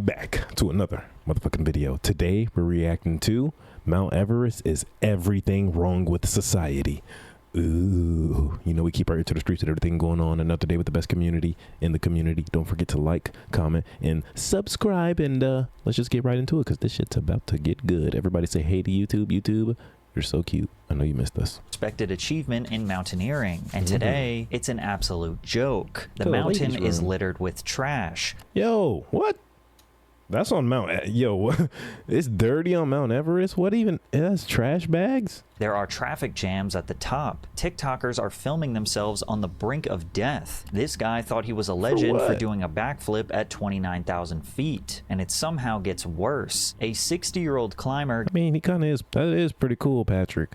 Welcome back to another motherfucking video. Today we're reacting to Mount Everest is everything wrong with society. Ooh, you know we keep our ear to the streets with everything going on, and today with the best community in the community. Don't forget to like, comment, and subscribe, and let's just get right into it because this shit's about to get good. Everybody say hey to YouTube. YouTube, you're so cute. I know you missed us. Expected achievement in mountaineering, and today it's an absolute joke. The mountain is littered with trash. Yo, what? That's on Mount. Yo, it's dirty on Mount Everest. What even? It has trash bags. There are traffic jams at the top. TikTokers are filming themselves on the brink of death. This guy thought he was a legend for doing a backflip at 29,000 feet, and it somehow gets worse. A 60-year-old climber. I mean, he kind of is. That is pretty cool, Patrick.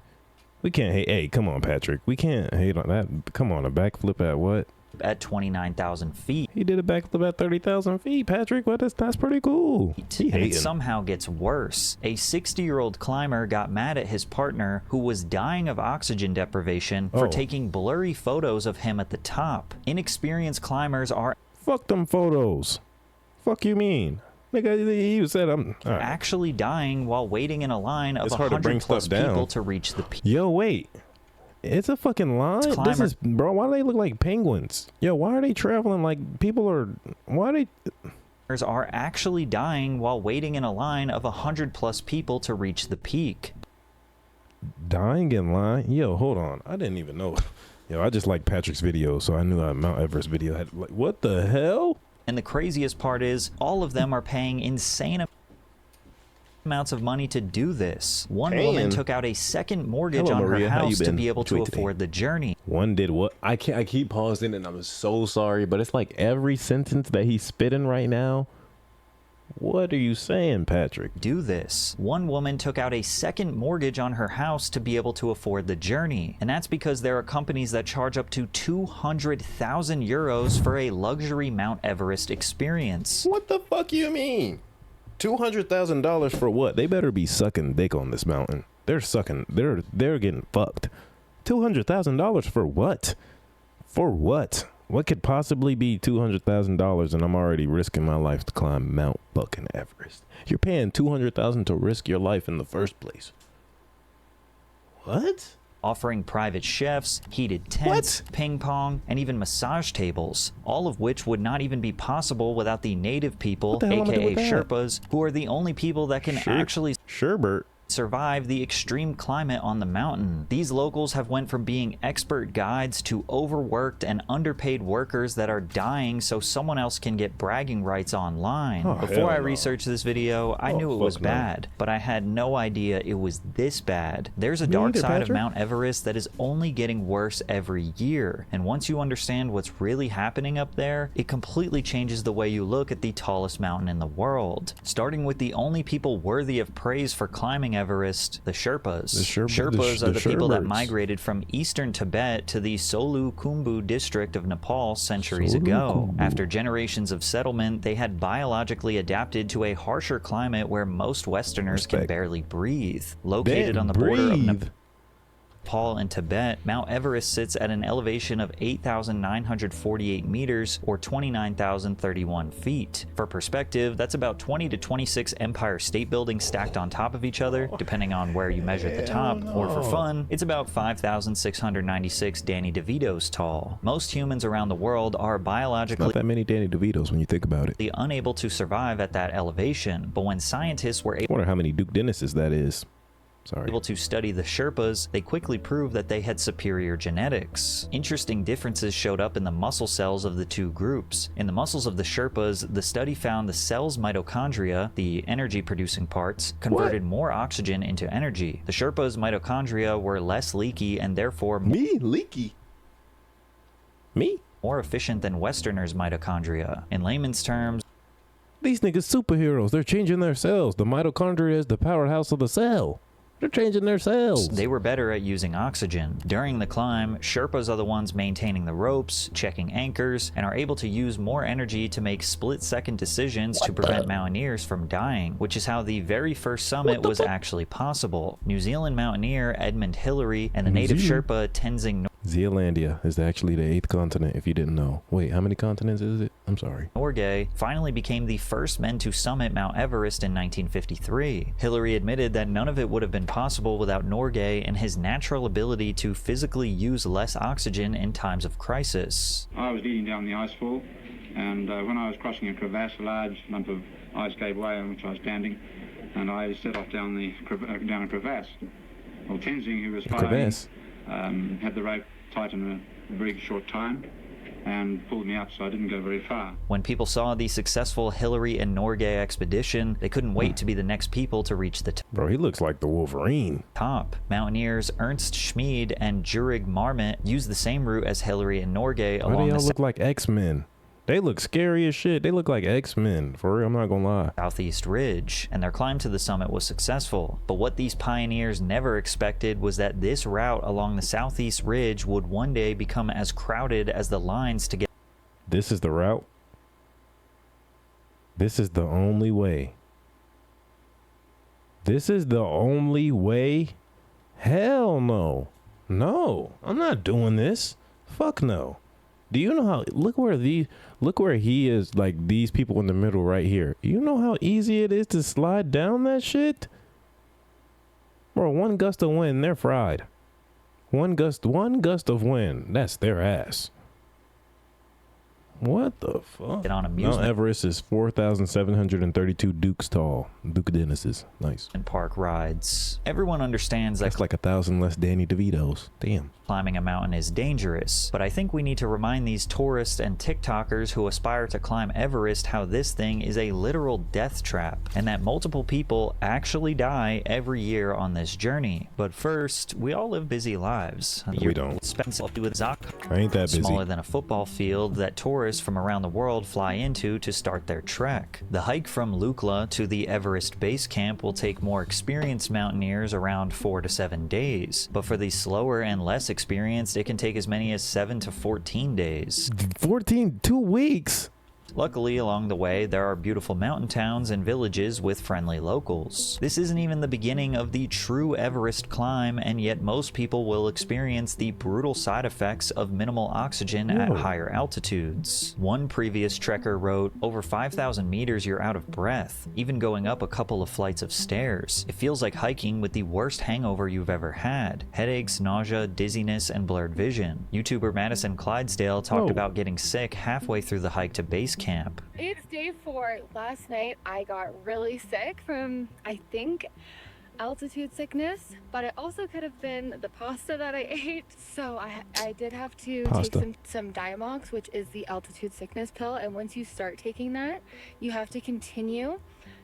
We can't hate. Hey, come on, Patrick. We can't hate on that. Come on, a backflip at what? At 29,000 feet. He did a backflip at 30,000 feet, Patrick. What is that's pretty cool. And it somehow gets worse. A 60-year-old climber got mad at his partner, who was dying of oxygen deprivation, for taking blurry photos of him at the top. Inexperienced climbers are fuck them photos. Fuck you mean? Nigga, he said I'm actually dying while waiting in a line of 100+ people to reach the peak. Yo, wait. It's a fucking line. This is, bro, why do they look like penguins? Yo, why are they traveling like people are, why are they are actually dying while waiting in a line of 100+ people to reach the peak. Dying in line? Yo, hold on. I didn't even know. Yo, I just like Patrick's video, so I knew that Mount Everest video had, like, what the hell? And the craziest part is, all of them are paying insane amounts of money to do this. One woman took out a second mortgage on her house to be able to afford the journey. One did what? I keep pausing, and I'm so sorry, but it's like every sentence that he's spitting right now. What are you saying, Patrick? Do this. One woman took out a second mortgage on her house to be able to afford the journey. And that's because there are companies that charge up to 200,000 euros for a luxury Mount Everest experience. What the fuck you mean? $200,000 for what? They better be sucking dick on this mountain. They're sucking. They're getting fucked. $200,000 for what? For what? What could possibly be $200,000 and I'm already risking my life to climb Mount fucking Everest? You're paying $200,000 to risk your life in the first place. What? Offering private chefs, heated tents, ping pong, and even massage tables, all of which would not even be possible without the native people, aka Sherpas, who are the only people that can actually survive the extreme climate on the mountain. These locals have went from being expert guides to overworked and underpaid workers that are dying so someone else can get bragging rights online. Before I researched this video, I knew it was bad, but I had no idea it was this bad. There's a dark side of Mount Everest that is only getting worse every year, and once you understand what's really happening up there, it completely changes the way you look at the tallest mountain in the world. Starting with the only people worthy of praise for climbing Everest, the Sherpas. Sherpas are the people that migrated from eastern Tibet to the Solu Khumbu district of Nepal centuries ago. After generations of settlement, they had biologically adapted to a harsher climate where most Westerners can barely breathe. Located on the border of Nepal and Tibet, Mount Everest sits at an elevation of 8,948 meters or 29,031 feet. For perspective, that's about 20 to 26 Empire State Buildings stacked on top of each other, depending on where you measure the top, or for fun, it's about 5,696 Danny DeVitos tall. Most humans around the world are biologically not that many Danny DeVitos when you think about it. Unable to survive at that elevation, but when scientists were able, I wonder how many Duke Dennises that is. Able to study the Sherpas, they quickly proved that they had superior genetics. Interesting differences showed up in the muscle cells of the two groups. In the muscles of the Sherpas, the study found the cell's mitochondria, the energy-producing parts, converted more oxygen into energy. The Sherpas' mitochondria were less leaky and therefore more efficient than Westerners' mitochondria. In layman's terms, these niggas superheroes. They're changing their cells. The mitochondria is the powerhouse of the cell. They're changing their cells. They were better at using oxygen. During the climb, Sherpas are the ones maintaining the ropes, checking anchors, and are able to use more energy to make split-second decisions to prevent mountaineers from dying, which is how the very first summit was actually possible. New Zealand mountaineer Edmund Hillary and the native Sherpa Tenzing Zealandia is actually the 8th continent, if you didn't know. Wait, how many continents is it? I'm sorry. Norgay finally became the first men to summit Mount Everest in 1953. Hillary admitted that none of it would have been possible without Norgay and his natural ability to physically use less oxygen in times of crisis. I was leading down the icefall, and when I was crossing a crevasse, a large lump of ice gave way on which I was standing, and I set off down a crevasse. Well, Tenzing, who was following, had the rope tight in a very short time and pulled me up, so I didn't go very far. When people saw the successful Hillary and Norgay expedition, they couldn't wait to be the next people to reach the Bro, he looks like the Wolverine. top. Mountaineers Ernst Schmid and Jurig Marmot used the same route as Hillary and Norgay Why along do y'all the look like X-Men? They look scary as shit. They look like X-Men. For real, I'm not gonna lie. Southeast Ridge, and their climb to the summit was successful. But what these pioneers never expected was that this route along the Southeast Ridge would one day become as crowded as the lines to get. This is the route. This is the only way. This is the only way? Hell no. No, I'm not doing this. Fuck no. Do you know how, look where he is, like these people in the middle right here. You know how easy it is to slide down that shit? Bro, one gust of wind, they're fried. One gust of wind, that's their ass. What the fuck? Get on amusement. Mount Everest is 4,732 Dukes tall. Duke Dennis's. Nice. And park rides. Everyone understands that That's like 1,000 less Danny DeVito's. Damn. climbing a mountain is dangerous, but I think we need to remind these tourists and TikTokers who aspire to climb Everest how this thing is a literal death trap, and that multiple people actually die every year on this journey. But first, we all live busy lives. We don't. I ain't that busy. Smaller than a football field that tourists from around the world fly into to start their trek. The hike from Lukla to the Everest base camp will take more experienced mountaineers around 4 to 7 days, but for the slower and less experienced, it can take as many as 7 to 14 days. 2 weeks. Luckily, along the way, there are beautiful mountain towns and villages with friendly locals. This isn't even the beginning of the true Everest climb, and yet most people will experience the brutal side effects of minimal oxygen at higher altitudes. One previous trekker wrote, "Over 5,000 meters you're out of breath, even going up a couple of flights of stairs. It feels like hiking with the worst hangover you've ever had. Headaches, nausea, dizziness, and blurred vision." YouTuber Madison Clydesdale talked about getting sick halfway through the hike to base camp. It's day 4. Last night I got really sick from, I think, altitude sickness, but it also could have been the pasta that I ate. So I did have to take some Diamox, which is the altitude sickness pill, and once you start taking that, you have to continue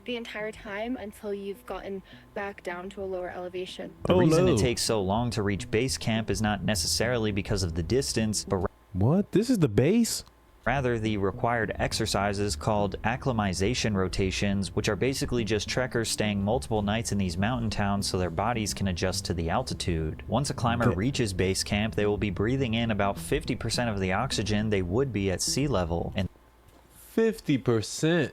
the entire time until you've gotten back down to a lower elevation. The reason it takes so long to reach base camp is not necessarily because of the distance, but what? This is the base? rather the required exercises called acclimatization rotations, which are basically just trekkers staying multiple nights in these mountain towns so their bodies can adjust to the altitude. Once a climber reaches base camp, they will be breathing in about 50% of the oxygen they would be at sea level. And 50%?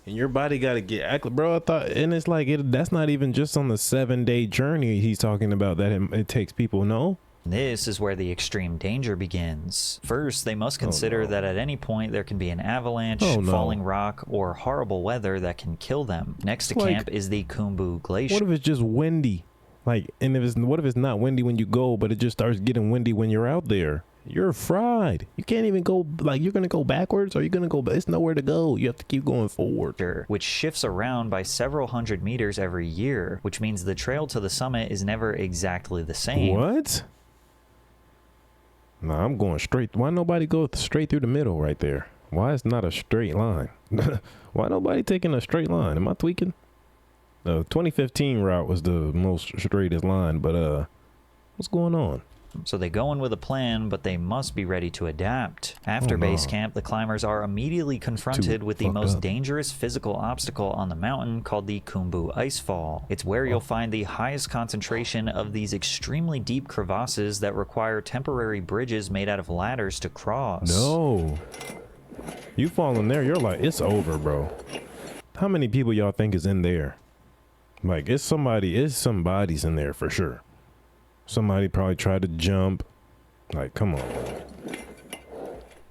And your body got to get, bro, I thought, and it's like, that's not even just on the 7-day journey he's talking about that it takes people, no? this is where the extreme danger begins. First, they must consider that at any point there can be an avalanche, falling rock, or horrible weather that can kill them. Next to camp is the Khumbu Glacier. What if it's just windy? Like, and what if it's not windy when you go, but it just starts getting windy when you're out there? You're fried. You can't even go, like, you're going to go backwards, or you're going to go, it's nowhere to go. You have to keep going forward. Which shifts around by several hundred meters every year, which means the trail to the summit is never exactly the same. What? Nah, I'm going straight. Why nobody go straight through the middle right there? Why it's not a straight line? Why nobody taking a straight line? Am I tweaking? The 2015 route was the most straightest line, but what's going on? So they go in with a plan, but they must be ready to adapt. After base camp, the climbers are immediately confronted with the most dangerous physical obstacle on the mountain, called the Khumbu Icefall. It's where you'll find the highest concentration of these extremely deep crevasses that require temporary bridges made out of ladders to cross. No. You fall in there, you're like, it's over, bro. How many people y'all think is in there? Like, somebody's in there for sure. Somebody probably tried to jump. Like, come on, man.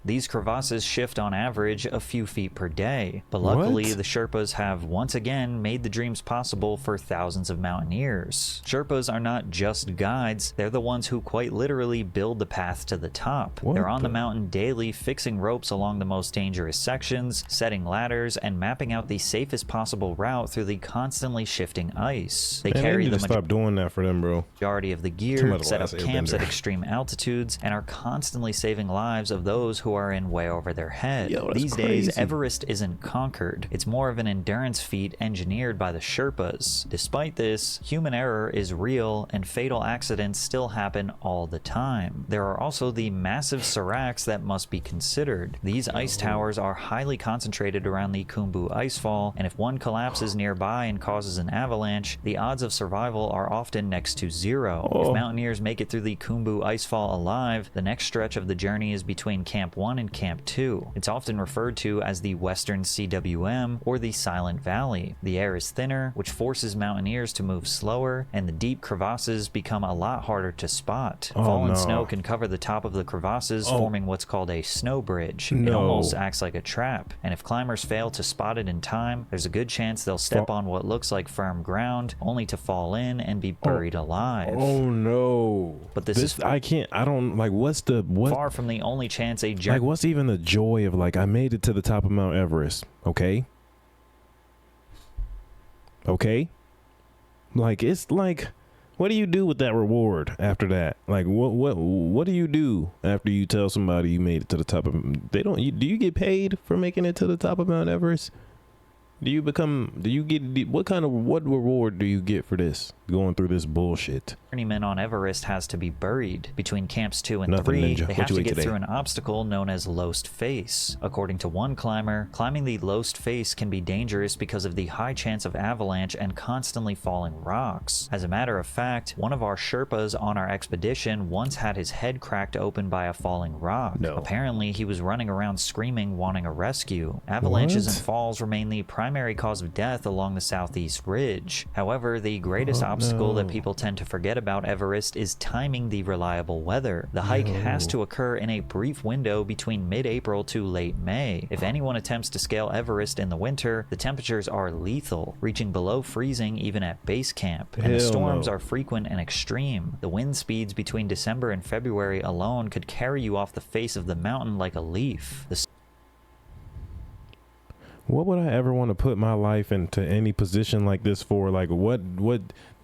These crevasses shift on average a few feet per day, but luckily What? the Sherpas have once again made the dreams possible for thousands of mountaineers. Sherpas are not just guides, they're the ones who quite literally build the path to the top. What They're on the the- mountain daily, fixing ropes along the most dangerous sections, setting ladders, and mapping out the safest possible route through the constantly shifting ice. They Man, carry they need the to stop doing that for them, bro. majority of the Talking gear, about the set up last camps Airbender. at extreme altitudes, and are constantly saving lives of those who are in way over their head. Yo, that's These days, crazy. Everest isn't conquered. It's more of an endurance feat engineered by the Sherpas. Despite this, human error is real and fatal accidents still happen all the time. There are also the massive seracs that must be considered. These ice towers are highly concentrated around the Khumbu icefall, and if one collapses nearby and causes an avalanche, the odds of survival are often next to zero. Oh. If mountaineers make it through the Khumbu icefall alive, the next stretch of the journey is between Camp 1 and Camp 2. It's often referred to as the Western CWM or the Silent Valley. The air is thinner, which forces mountaineers to move slower, and the deep crevasses become a lot harder to spot. Oh, Fallen no. snow can cover the top of the crevasses, Oh. forming what's called a snow bridge. It No. almost acts like a trap, and if climbers fail to spot it in time, there's a good chance they'll step on what looks like firm ground, only to fall in and be buried alive. Oh no. But this is I can't, I don't, like, what? far from the only chance a journey. Like, what's even the joy of, like, I made it to the top of Mount Everest, okay? Okay? Like, it's like, what do you do with that reward after that? Like, what do you do after you tell somebody you made it to the top of, do you get paid for making it to the top of Mount Everest? What reward do you get for this, going through this bullshit? Journeyman on Everest has to be buried. Between camps 2 and Nothing, 3, Ninja. they What have you to ate get today? through an obstacle known as Lost Face. According to one climber, climbing the Lost Face can be dangerous because of the high chance of avalanche and constantly falling rocks. As a matter of fact, one of our Sherpas on our expedition once had his head cracked open by a falling rock. No. Apparently, he was running around screaming, wanting a rescue. Avalanches What? and falls remain the primary cause of death along the southeast ridge. However, the greatest obstacle that people tend to forget about Everest is timing the reliable weather. The hike has to occur in a brief window between mid-April to late May. If anyone attempts to scale Everest in the winter, the temperatures are lethal, reaching below freezing even at base camp, and the Hell storms no. are frequent and extreme. The wind speeds between December and February alone could carry you off the face of the mountain like a leaf. The What would I ever want to put my life into any position like this for? Like, what,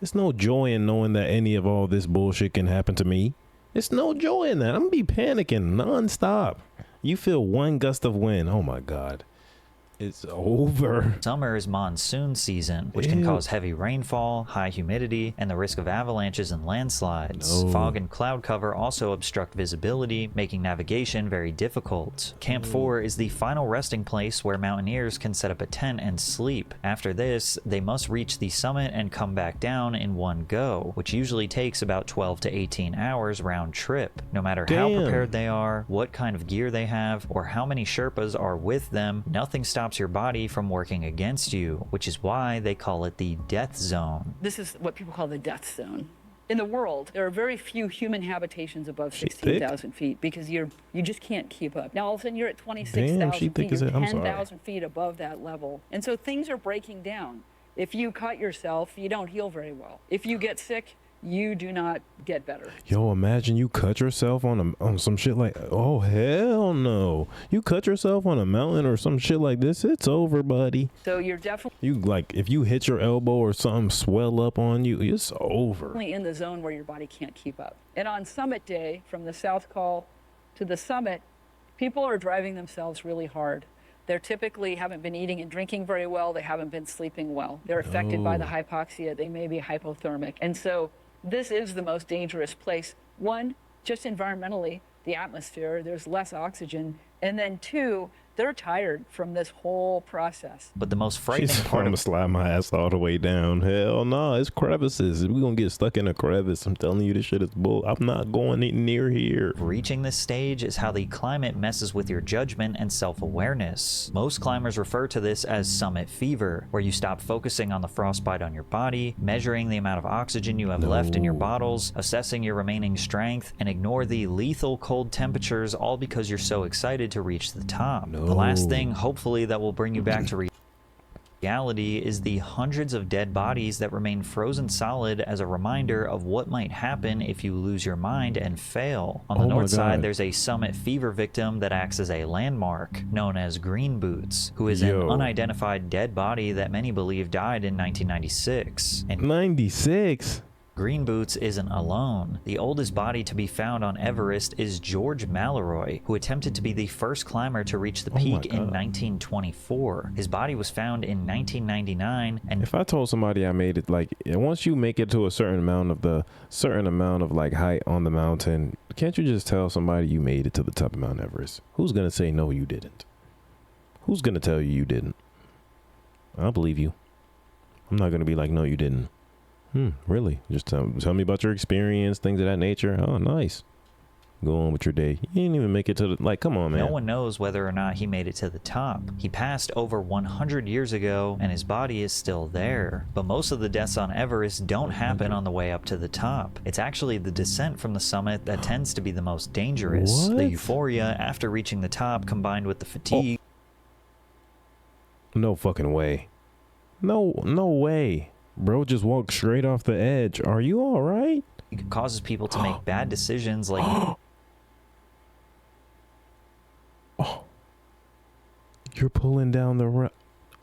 there's no joy in knowing that any of all this bullshit can happen to me. There's no joy in that. I'm gonna be panicking nonstop. You feel one gust of wind. Oh my God. It's over. Summer is monsoon season, which can Ew. cause heavy rainfall, high humidity, and the risk of avalanches and landslides. No. Fog and cloud cover also obstruct visibility, making navigation very difficult. Camp 4 is the final resting place where mountaineers can set up a tent and sleep. After this, they must reach the summit and come back down in one go, which usually takes about 12 to 18 hours round trip. No matter how Damn. prepared they are, what kind of gear they have, or how many Sherpas are with them, nothing stops your body from working against you, which is why they call it the death zone. This is what people call the death zone. In the world, there are very few human habitations above She thick? 16,000 feet because you just can't keep up. Now all of a sudden you're at Damn, 26,000 she thick feet, as you're hell. I'm sorry. 10,000 feet above that level. And so things are breaking down. If you cut yourself, you don't heal very well. If you get sick, you do not get better. Yo, imagine you cut yourself on some shit like, oh hell no. You cut yourself on a mountain or some shit like this, it's over, buddy. So you're definitely You, like, if you hit your elbow or something swell up on you, it's over. in the zone where your body can't keep up. And on summit day, from the South Col to the summit, people are driving themselves really hard. They're typically haven't been eating and drinking very well. They haven't been sleeping well. They're affected by the hypoxia. They may be hypothermic. And so this is the most dangerous place. One, just environmentally, the atmosphere, there's less oxygen. And then two, They're tired from this whole process. But the most She's frightening part I'm gonna of slide my ass all the way down. Hell no, it's crevices. We're gonna get stuck in a crevice. I'm telling you, this shit is bull. I'm not going near here. reaching this stage is how the climate messes with your judgment and self-awareness. Most climbers refer to this as summit fever, where you stop focusing on the frostbite on your body, measuring the amount of oxygen you have left in your bottles, assessing your remaining strength, and ignore the lethal cold temperatures, all because you're so excited to reach the top. The last thing, hopefully, that will bring you back to reality is the hundreds of dead bodies that remain frozen solid as a reminder of what might happen if you lose your mind and fail. On the north side, there's a summit fever victim that acts as a landmark, known as Green Boots, who is an unidentified dead body that many believe died in 1996. And 96? Green Boots isn't alone. The oldest body to be found on Everest is George Mallory, who attempted to be the first climber to reach the peak in 1924. His body was found in 1999, and if I told somebody I made it, like, once you make it to a certain amount of like height on the mountain, can't you just tell somebody you made it to the top of Mount Everest? Who's gonna say no, you didn't? Who's gonna tell you didn't? I'll believe you. I'm not gonna be like, no, you didn't. Really? Just tell me about your experience, things of that nature. Oh, nice. Go on with your day. You didn't even make it to the, like, come on, man. No one knows whether or not he made it to the top. He passed over 100 years ago, and his body is still there. But most of the deaths on Everest don't happen on the way up to the top. It's actually the descent from the summit that tends to be the most dangerous. What? The euphoria after reaching the top combined with the fatigue. No fucking way. No way. Bro just walked straight off the edge. Are you all right? It causes people to make bad decisions like... Oh. You're pulling down the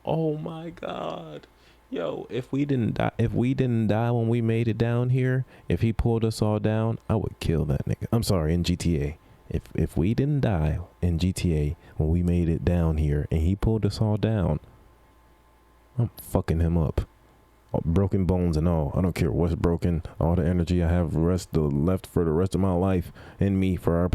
oh my god. Yo, if we didn't die when we made it down here, if he pulled us all down, I would kill that nigga. I'm sorry, in GTA. If we didn't die in GTA when we made it down here and he pulled us all down, I'm fucking him up. Broken bones and all. I don't care what's broken. All the energy I have left for the rest of my life in me for our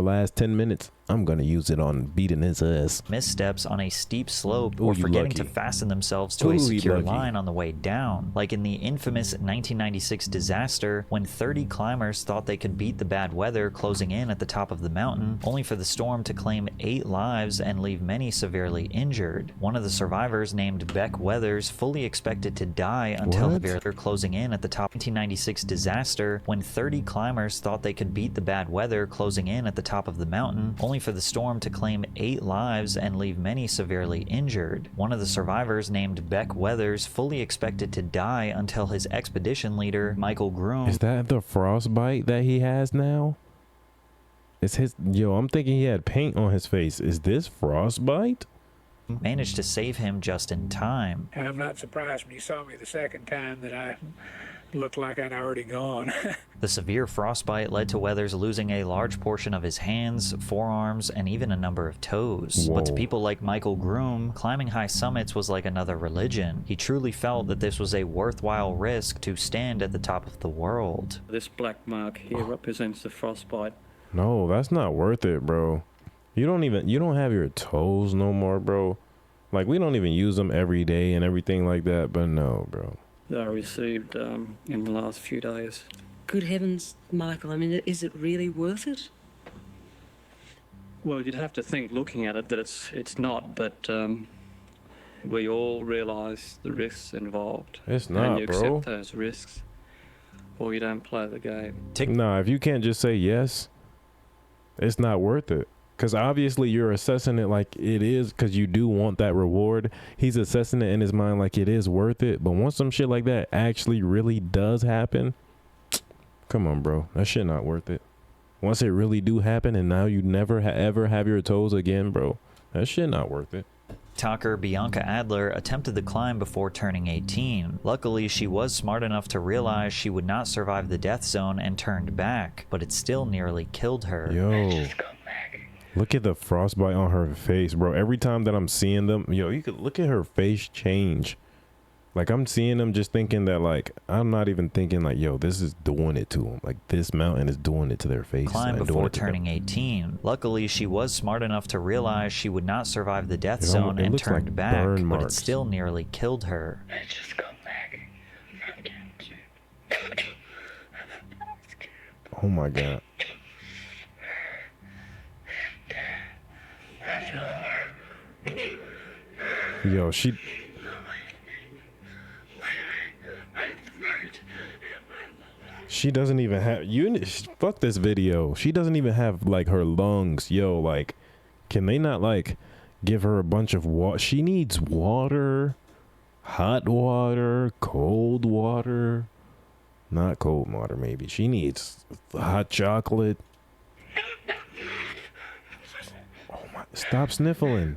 last 10 minutes, I'm gonna use it on beating his ass. Missteps on a steep slope or forgetting to fasten themselves to a secure line on the way down. Like in the infamous 1996 disaster when 30 climbers thought they could beat the bad weather closing in at the top of the mountain, only for the storm to claim 8 lives and leave many severely injured. One of the survivors, named Beck Weathers, fully expected to die until the weather closing in at the top. 1996 disaster when 30 climbers thought they could beat the bad weather closing in at the top of the mountain, only for the storm to claim 8 lives and leave many severely injured. One of the survivors, named Beck Weathers, fully expected to die until his expedition leader, Michael Groom... Is that the frostbite that he has now? It's his... Yo, I'm thinking he had paint on his face. Is this frostbite? managed to save him just in time. And I'm not surprised when you saw me the second time that I looked like I'd already gone. The severe frostbite led to Weathers losing a large portion of his hands, forearms, and even a number of toes. Whoa. But to people like Michael Groom, climbing high summits was like another religion. He truly felt that this was a worthwhile risk to stand at the top of the world. This black mark here represents the frostbite. No, that's not worth it, bro. You don't have your toes no more, bro. Like, we don't even use them every day and everything like that, but no, bro. That I received in the last few days. Good heavens, Michael, I mean, is it really worth it? Well, you'd have to think, looking at it, that it's not, but we all realise the risks involved. It's not, and you bro. accept those risks, or you don't play the game. Nah, if you can't just say yes, it's not worth it. Because obviously you're assessing it like it is, because you do want that reward. He's assessing it in his mind like it is worth it. But once some shit like that actually really does happen, come on, bro. That shit not worth it. Once it really do happen and now you never ever have your toes again, bro, that shit not worth it. TikToker Bianca Adler attempted the climb before turning 18. Luckily, she was smart enough to realize she would not survive the death zone and turned back, but it still nearly killed her. Yo. Look at the frostbite on her face, bro. Every time that I'm seeing them, yo, you could look at her face change. Like, I'm seeing them just thinking that, like, I'm not even thinking, like, yo, this is doing it to them. Like, this mountain is doing it to their face. Climb before turning 18. Luckily, she was smart enough to realize she would not survive the death zone and turned like back, burn but it marks. still nearly killed her. I just come back. Oh my God. Yo, she doesn't even have fuck this video. She doesn't even have like her lungs. Yo, like, can they not like give her a bunch of water? She needs water, hot water, cold water. Not cold water, maybe. She needs hot chocolate. Oh my, stop sniffling.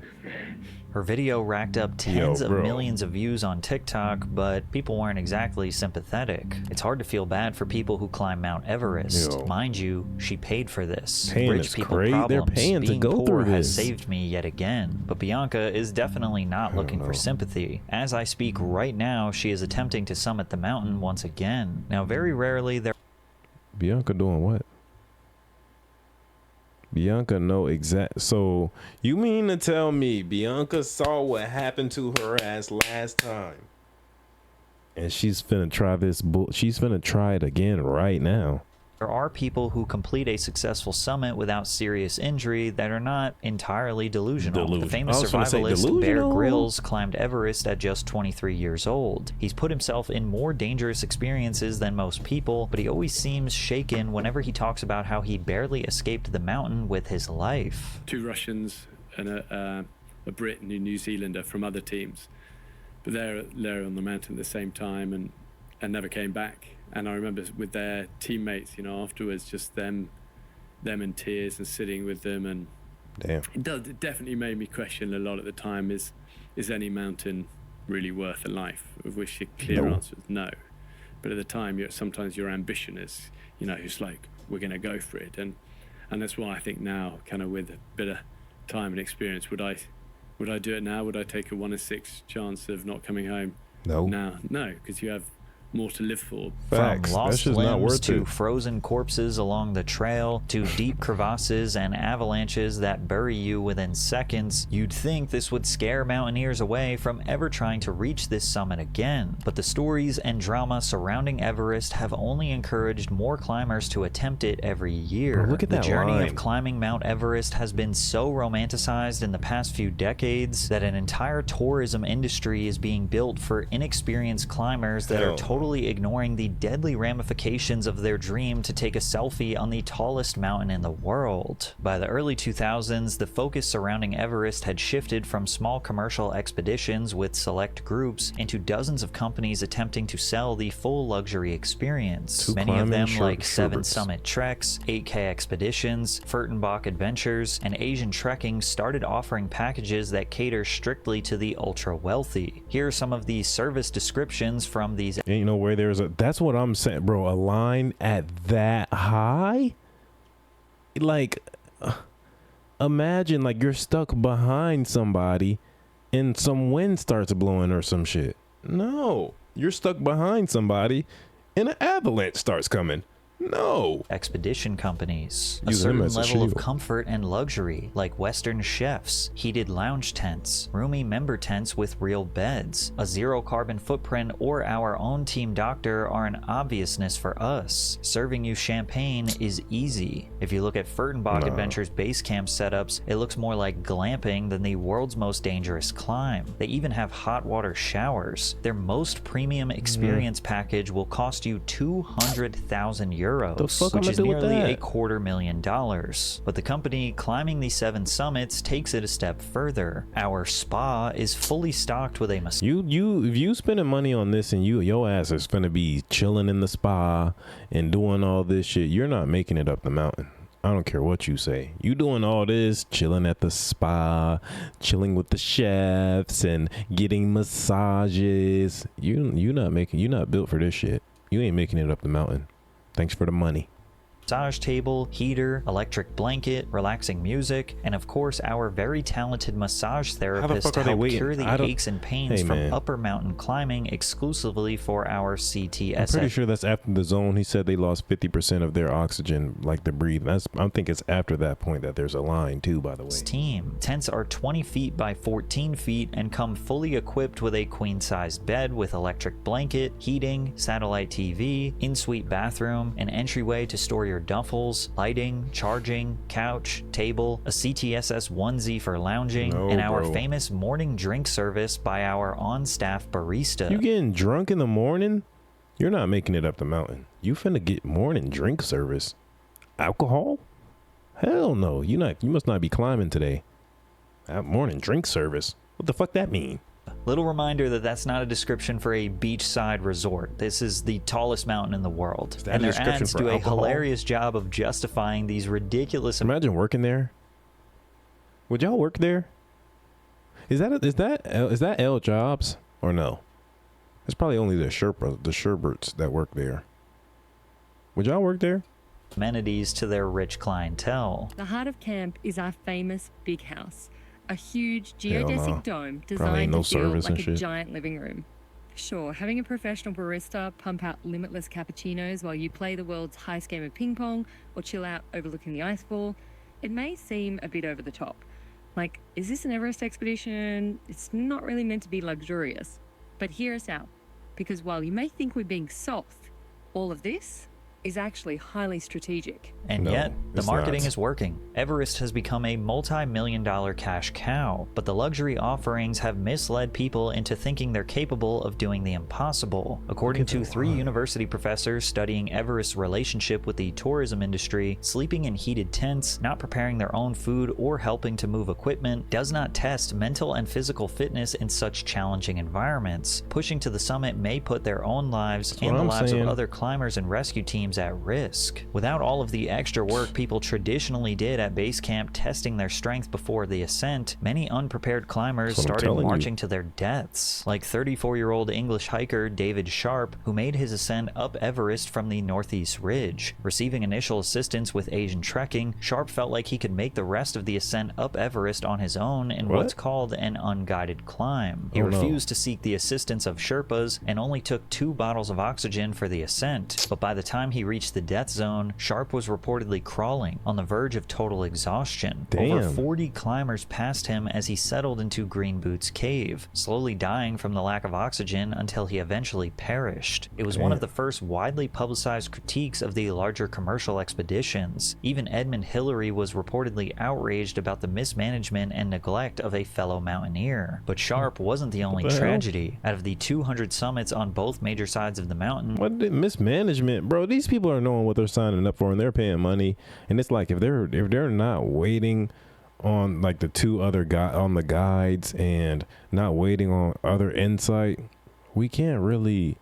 Her video racked up tens of bro. millions of views on TikTok, but people weren't exactly sympathetic. It's hard to feel bad for people who climb Mount Everest. Yo. Mind you, she paid for this. Paying Rich is people great. They're problems. paying to Being go poor through has this. saved me yet again. But Bianca is definitely not looking for sympathy. As I speak right now, she is attempting to summit the mountain once again. Now, very rarely there. Bianca doing what? Bianca know exact. So you mean to tell me Bianca saw what happened to her ass last time, and she's finna try this she's finna try it again right now? There are people who complete a successful summit without serious injury that are not entirely delusional. The famous survivalist Bear Grylls climbed Everest at just 23 years old. He's put himself in more dangerous experiences than most people, but he always seems shaken whenever he talks about how he barely escaped the mountain with his life. 2 Russians and a Brit and a New Zealander from other teams, but they're on the mountain at the same time and never came back. And I remember with their teammates, you know, afterwards, just them in tears and sitting with them, and damn, it definitely made me question a lot at the time: is any mountain really worth a life? Of which the clear answer is no. But at the time, sometimes your ambition is, you know, it's like we're going to go for it, and that's why I think now, kind of with a bit of time and experience, would I do it now? Would I take a 1 in 6 chance of not coming home? No. Now, no, because you have more to live for. Facts. From lost That's not limbs worth to it. frozen corpses along the trail to deep crevasses and avalanches that bury you within seconds, you'd think this would scare mountaineers away from ever trying to reach this summit again. But the stories and drama surrounding Everest have only encouraged more climbers to attempt it every year. Bro, look at the that journey line. of climbing Mount Everest has been so romanticized in the past few decades that an entire tourism industry is being built for inexperienced climbers that are totally ignoring the deadly ramifications of their dream to take a selfie on the tallest mountain in the world. By the early 2000s, the focus surrounding Everest had shifted from small commercial expeditions with select groups into dozens of companies attempting to sell the full luxury experience. Many of them, like Seven Summit Treks, 8K Expeditions, Furtenbach Adventures, and Asian Trekking, started offering packages that cater strictly to the ultra-wealthy. Here are some of the service descriptions from these. You know where there's that's what I'm saying, bro. A line at that high, like, imagine like you're stuck behind somebody and some wind starts blowing or some shit. No, you're stuck behind somebody and an avalanche starts coming. No. Expedition companies. A Use them certain as a level of shield. comfort and luxury, like Western chefs, heated lounge tents, roomy member tents with real beds. A zero carbon footprint or our own team doctor are an obviousness for us. Serving you champagne is easy. If you look at Furtenbach Adventures base camp setups, it looks more like glamping than the world's most dangerous climb. They even have hot water showers. Their most premium experience package will cost you 200,000 euros. The fuck which I'ma is do with nearly that? $250,000. But the company climbing the 7 summits takes it a step further. Our spa is fully stocked with a massage. If you spending money on this and your ass is gonna be chilling in the spa and doing all this shit, you're not making it up the mountain. I don't care what you say. You doing all this, chilling at the spa, chilling with the chefs and getting massages. You're not built for this shit. You ain't making it up the mountain. Thanks for the money. massage table, heater, electric blanket, relaxing music, and of course our very talented massage therapist to help cure the aches and pains from upper mountain climbing exclusively for our CTSS. I'm pretty sure that's after the zone. He said they lost 50% of their oxygen, like to breathe. I think it's after that point that there's a line too, by the way. Team. Tents are 20 feet by 14 feet and come fully equipped with a queen-sized bed with electric blanket, heating, satellite TV, in-suite bathroom, an entryway to store your duffels, lighting, charging, couch, table, a CTSS onesie for lounging, and our famous morning drink service by our on-staff barista. You getting drunk in the morning? You're not making it up the mountain. You finna get morning drink service. Alcohol? Hell no. You must not be climbing today. Morning drink service. What the fuck that mean? Little reminder that that's not a description for a beachside resort. This is the tallest mountain in the world. And their ads do a hilarious job of justifying these ridiculous... Imagine working there. Would y'all work there? Is that L Jobs or no? It's probably only the Sherberts that work there. Would y'all work there? Amenities to their rich clientele. The heart of camp is our famous big house. A huge geodesic dome designed to feel like a giant living room. Sure, having a professional barista pump out limitless cappuccinos while you play the world's highest game of ping pong or chill out overlooking the ice fall, it may seem a bit over the top. Like, is this an Everest expedition? It's not really meant to be luxurious. But hear us out, because while you may think we're being soft, all of this is actually highly strategic. And yet, the marketing is working. Everest has become a multi-million-dollar cash cow, but the luxury offerings have misled people into thinking they're capable of doing the impossible. According to 3 university professors studying Everest's relationship with the tourism industry, sleeping in heated tents, not preparing their own food, or helping to move equipment does not test mental and physical fitness in such challenging environments. Pushing to the summit may put their own lives and the lives of other climbers and rescue teams at risk. Without all of the extra work people traditionally did at base camp testing their strength before the ascent, many unprepared climbers started marching to their deaths. Like 34-year-old English hiker David Sharp, who made his ascent up Everest from the Northeast Ridge. Receiving initial assistance with Asian trekking, Sharp felt like he could make the rest of the ascent up Everest on his own in what's called an unguided climb. He refused to seek the assistance of Sherpas and only took 2 bottles of oxygen for the ascent, but by the time he reached the death zone, Sharp was reportedly crawling, on the verge of total exhaustion. Over 40 climbers passed him as he settled into Green Boots Cave, slowly dying from the lack of oxygen until he eventually perished. It was one of the first widely publicized critiques of the larger commercial expeditions. Even Edmund Hillary was reportedly outraged about the mismanagement and neglect of a fellow mountaineer. But Sharp wasn't the only tragedy. Out of the 200 summits on both major sides of the mountain... What mismanagement? Bro, these people are knowing what they're signing up for and they're paying money. And it's like if they're not waiting on like the 2 other guides and not waiting on other insight, we can't really...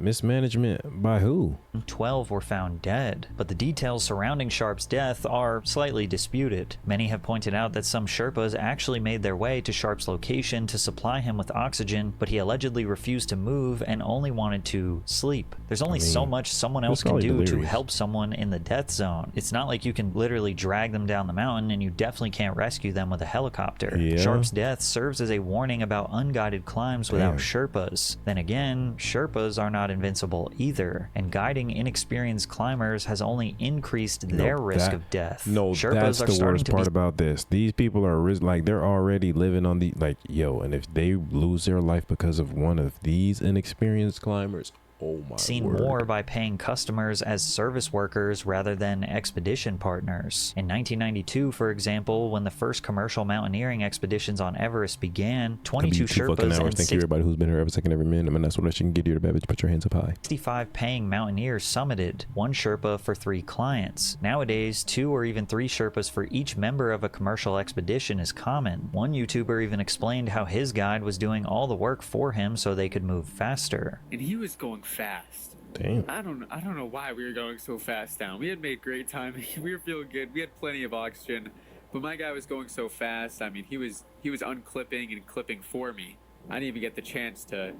Mismanagement by who? 12 were found dead, but the details surrounding Sharp's death are slightly disputed. Many have pointed out that some Sherpas actually made their way to Sharp's location to supply him with oxygen, but he allegedly refused to move and only wanted to sleep. There's only so much someone else can do to help someone in the death zone. It's not like you can literally drag them down the mountain, and you definitely can't rescue them with a helicopter. Sharp's death serves as a warning about unguided climbs without Sherpas. Then again, Sherpas are not invincible either, and guiding inexperienced climbers has only increased their risk of death. Sherpas that's the worst part about this. These people are like they're already living on the and if they lose their life because of one of these inexperienced climbers, oh my seen word. More by paying customers as service workers rather than expedition partners. In 1992, for example, when the first commercial mountaineering expeditions on Everest began, 22 Sherpas and thank you everybody who's been here every second, every minute. I mean, that's what I should get you to beverage. Put your hands up high. 65 paying mountaineers summited, 1 Sherpa for 3 clients. Nowadays, 2 or even 3 Sherpas for each member of a commercial expedition is common. One YouTuber even explained how his guide was doing all the work for him so they could move faster. And he was going fast. Damn. I don't know why we were going so fast down. We had made great time. We were feeling good. We had plenty of oxygen, but my guy was going so fast. I mean, he was unclipping and clipping for me. I didn't even get the chance to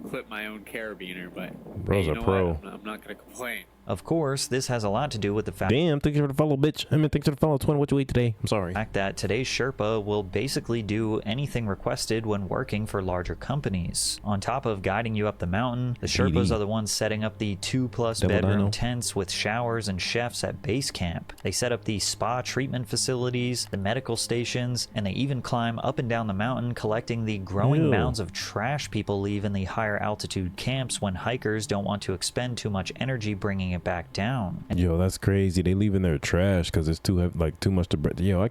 clip my own carabiner, but bro's hey, a pro. I'm not gonna complain. Of course, this has a lot to do with the fact Damn, thanks for the follow, bitch. I mean, thanks for the follow. 20, what you ate today? I'm sorry. that today's Sherpa will basically do anything requested when working for larger companies. On top of guiding you up the mountain, the Sherpas are the ones setting up the 2+ bedroom tents with showers and chefs at base camp. They set up the spa treatment facilities, the medical stations, and they even climb up and down the mountain collecting the growing mounds of trash people leave in the higher altitude camps when hikers don't want to expend too much energy bringing it back down. Yo, that's crazy. They leaving their trash because it's too heavy, like too much to break. Yo,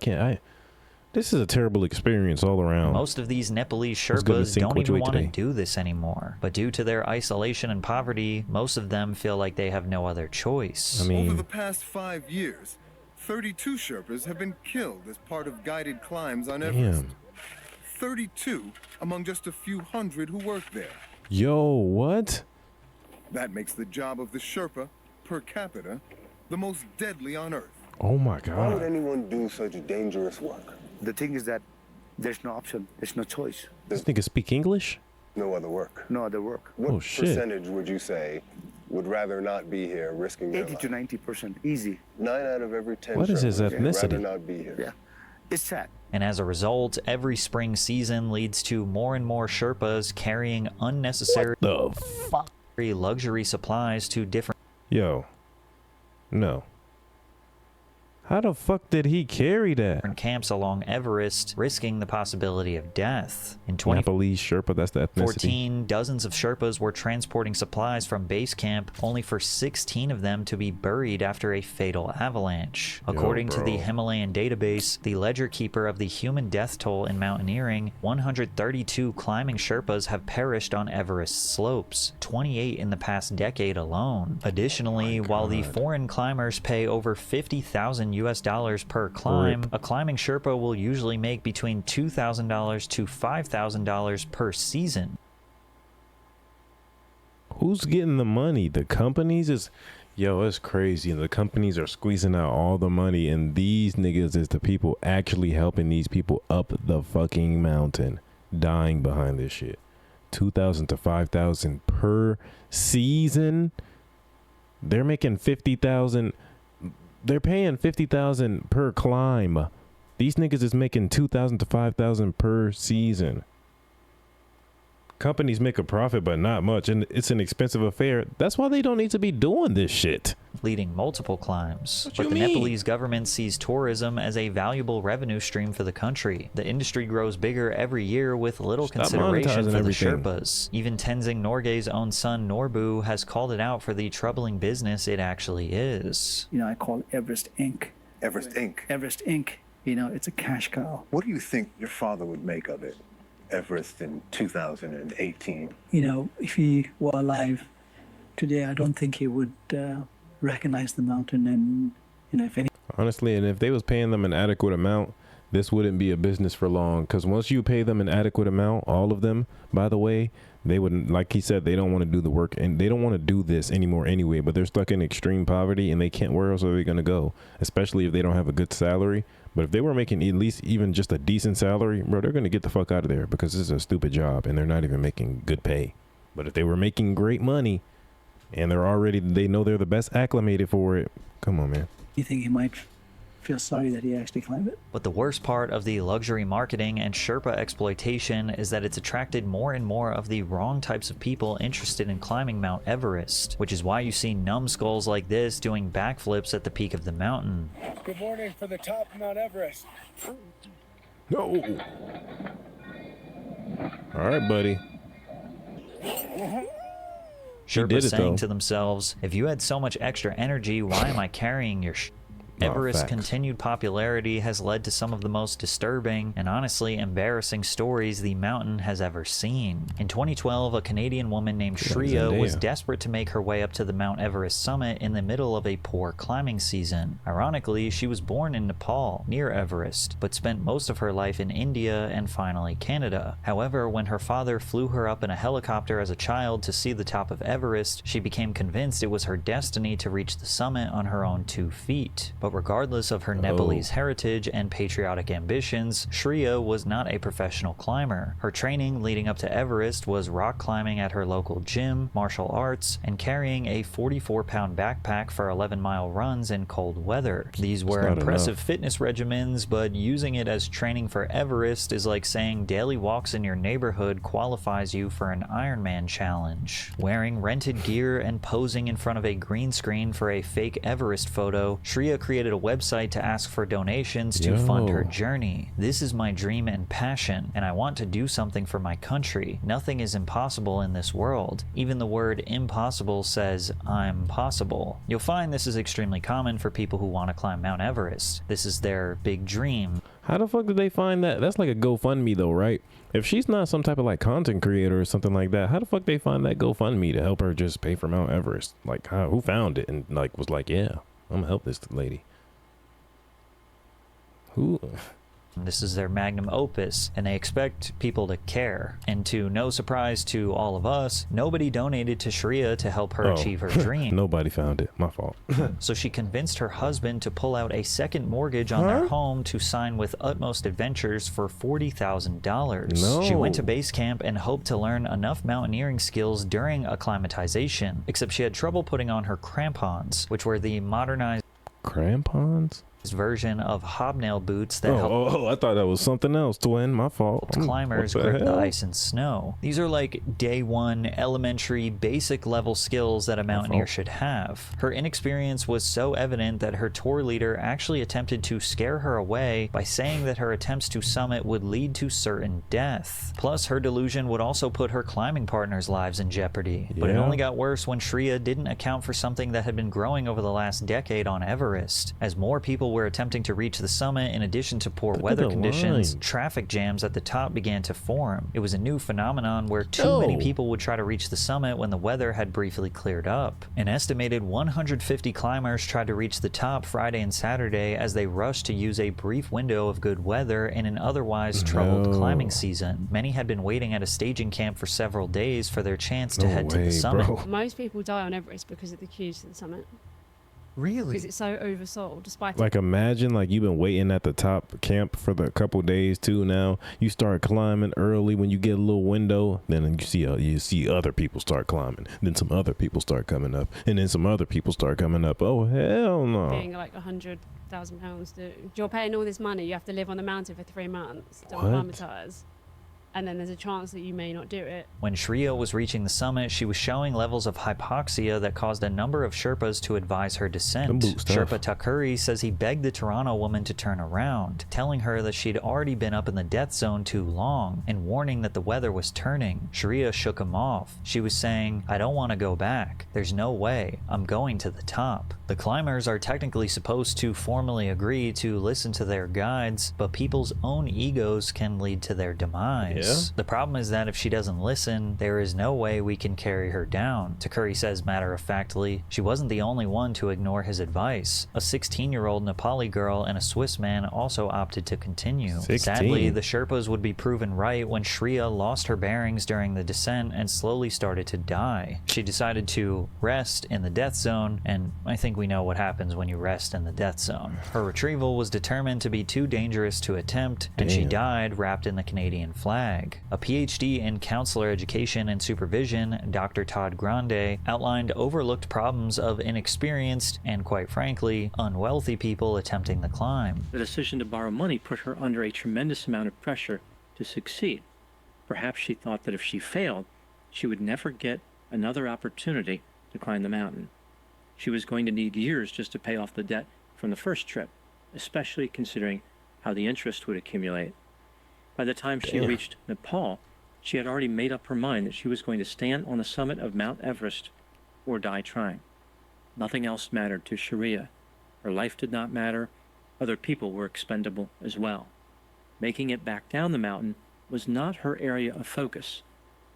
this is a terrible experience all around. Most of these Nepalese Sherpas don't even want to do this anymore. But due to their isolation and poverty, most of them feel like they have no other choice. I mean, over the past 5 years, 32 Sherpas have been killed as part of guided climbs on Everest. 32 among just a few hundred who work there. Yo, what? That makes the job of the Sherpa, per capita, the most deadly on Earth. Oh my God. Why would anyone do such dangerous work? The thing is that there's no option, there's no choice. This nigga speak English? No other work. No other work. What percentage would you say would rather not be here risking their 80 life? to 90%, easy. 9 out of every 10 What is his Sherpas would ethnicity? rather not be here. Yeah, it's sad. And as a result, every spring season leads to more and more Sherpas carrying unnecessary luxury supplies to different Yo, no. How the fuck did he carry that? camps along Everest, risking the possibility of death. In Nepalese Sherpa, that's the ethnicity. 2014, dozens of Sherpas were transporting supplies from base camp, only for 16 of them to be buried after a fatal avalanche. According to the Himalayan database, the ledger keeper of the human death toll in mountaineering, 132 climbing Sherpas have perished on Everest slopes, 28 in the past decade alone. Additionally, while the foreign climbers pay over $50,000 US per climb, a climbing Sherpa will usually make between $2,000 to $5,000 per season. Who's getting the money? The companies is, yo, it's crazy. The companies are squeezing out all the money, and these niggas is the people actually helping these people up the fucking mountain, dying behind this shit. 2,000 to 5,000 per season. They're making 50,000. They're paying 50,000 per climb. These niggas is making 2,000 to 5,000 per season. Companies make a profit, but not much, and it's an expensive affair. That's why they don't need to be doing this shit. Leading multiple climbs. But the Nepalese government sees tourism as a valuable revenue stream for the country. The industry grows bigger every year with little consideration for the Sherpas. Even Tenzing Norgay's own son Norbu has called it out for the troubling business it actually is. You know, I call it Everest Inc. Everest Inc. Everest Inc. You know, it's a cash cow. What do you think your father would make of it, Everest in 2018? You know, if he were alive today, I don't think he would recognize the mountain, and you know, if any. Honestly, and if they was paying them an adequate amount, this wouldn't be a business for long. Because once you pay them an adequate amount, all of them, by the way, they wouldn't, like he said, they don't want to do the work, and they don't want to do this anymore anyway. But they're stuck in extreme poverty, and they can't. Where else are they gonna go? Especially if they don't have a good salary. But if they were making at least even just a decent salary, bro, they're gonna get the fuck out of there because this is a stupid job, and they're not even making good pay. But if they were making great money, and they know they're the best acclimated for it. Come on, man. You think he might feel sorry that he actually climbed it? But the worst part of the luxury marketing and Sherpa exploitation is that it's attracted more and more of the wrong types of people interested in climbing Mount Everest, which is why you see numbskulls like this doing backflips at the peak of the mountain. Good morning for the top of Mount Everest. No. All right, buddy. Sherpas saying to themselves, if you had so much extra energy, why am I carrying your Everest's continued popularity has led to some of the most disturbing and honestly embarrassing stories the mountain has ever seen. In 2012, a Canadian woman named Shreya was desperate to make her way up to the Mount Everest summit in the middle of a poor climbing season. Ironically, she was born in Nepal, near Everest, but spent most of her life in India and finally Canada. However, when her father flew her up in a helicopter as a child to see the top of Everest, she became convinced it was her destiny to reach the summit on her own 2 feet. But But regardless of her Nepalese heritage and patriotic ambitions, Shreya was not a professional climber. Her training leading up to Everest was rock climbing at her local gym, martial arts, and carrying a 44-pound backpack for 11-mile runs in cold weather. These were impressive fitness regimens, but using it as training for Everest is like saying daily walks in your neighborhood qualifies you for an Ironman challenge. Wearing rented gear and posing in front of a green screen for a fake Everest photo, Shreya created a website to ask for donations to fund her journey. This is my dream and passion, and I want to do something for my country. Nothing is impossible in this world. Even the word impossible says I'm possible. You'll find this is extremely common for people who want to climb Mount Everest. This is their big dream. How the fuck did they find that? That's like a GoFundMe though, right? If she's not some type of like content creator or something like that, how the fuck they find that GoFundMe to help her just pay for Mount Everest? Like, who found it and like was like, yeah, I'm gonna help this lady? Who? This is their magnum opus, and they expect people to care. And to no surprise to all of us, nobody donated to Shreya to help her achieve her dream. Nobody found it. My fault. So she convinced her husband to pull out a second mortgage on their home to sign with Utmost Adventures for $40,000. No. She went to base camp and hoped to learn enough mountaineering skills during acclimatization, except she had trouble putting on her crampons, which were the modernized crampons version of hobnail boots that help I thought that was something else, twin. My fault. Climbers grip the ice and snow. These are like day one elementary basic level skills that a mountaineer should have. Her inexperience was so evident that her tour leader actually attempted to scare her away by saying that her attempts to summit would lead to certain death. Plus, her delusion would also put her climbing partners' lives in jeopardy. But it only got worse when Shreya didn't account for something that had been growing over the last decade on Everest. As more people were attempting to reach the summit, in addition to poor weather conditions, traffic jams at the top began to form. It was a new phenomenon where too many people would try to reach the summit when the weather had briefly cleared up. An estimated 150 climbers tried to reach the top Friday and Saturday as they rushed to use a brief window of good weather in an otherwise troubled climbing season. Many had been waiting at a staging camp for several days for their chance to head to the summit. Most people die on Everest because of the queues to the summit. Really? Because it's so oversold, despite like imagine like you've been waiting at the top camp for the couple days too. Now you start climbing early when you get a little window, then you see other people start climbing, then some other people start coming up, and then some other people start coming up. Oh hell no! Being like £100,000, dude. You're paying all this money. You have to live on the mountain for 3 months to acclimatize. And then there's a chance that you may not do it. When Shreya was reaching the summit, she was showing levels of hypoxia that caused a number of Sherpas to advise her descent. Sherpa Takuri says he begged the Toronto woman to turn around, telling her that she'd already been up in the death zone too long, and warning that the weather was turning. Shreya shook him off. She was saying, I don't want to go back. There's no way. I'm going to the top. The climbers are technically supposed to formally agree to listen to their guides, but people's own egos can lead to their demise. The problem is that if she doesn't listen, there is no way we can carry her down. Takuri says matter-of-factly, she wasn't the only one to ignore his advice. A 16-year-old Nepali girl and a Swiss man also opted to continue. 16. Sadly, the Sherpas would be proven right when Shreya lost her bearings during the descent and slowly started to die. She decided to rest in the death zone, and I think we know what happens when you rest in the death zone. Her retrieval was determined to be too dangerous to attempt, and she died wrapped in the Canadian flag. A PhD in counselor education and supervision, Dr. Todd Grande outlined overlooked problems of inexperienced and, quite frankly, unwealthy people attempting the climb. The decision to borrow money put her under a tremendous amount of pressure to succeed. Perhaps she thought that if she failed, she would never get another opportunity to climb the mountain. She was going to need years just to pay off the debt from the first trip, especially considering how the interest would accumulate. By the time she reached Nepal, she had already made up her mind that she was going to stand on the summit of Mount Everest or die trying. Nothing else mattered to Shreya. Her life did not matter. Other people were expendable as well. Making it back down the mountain was not her area of focus.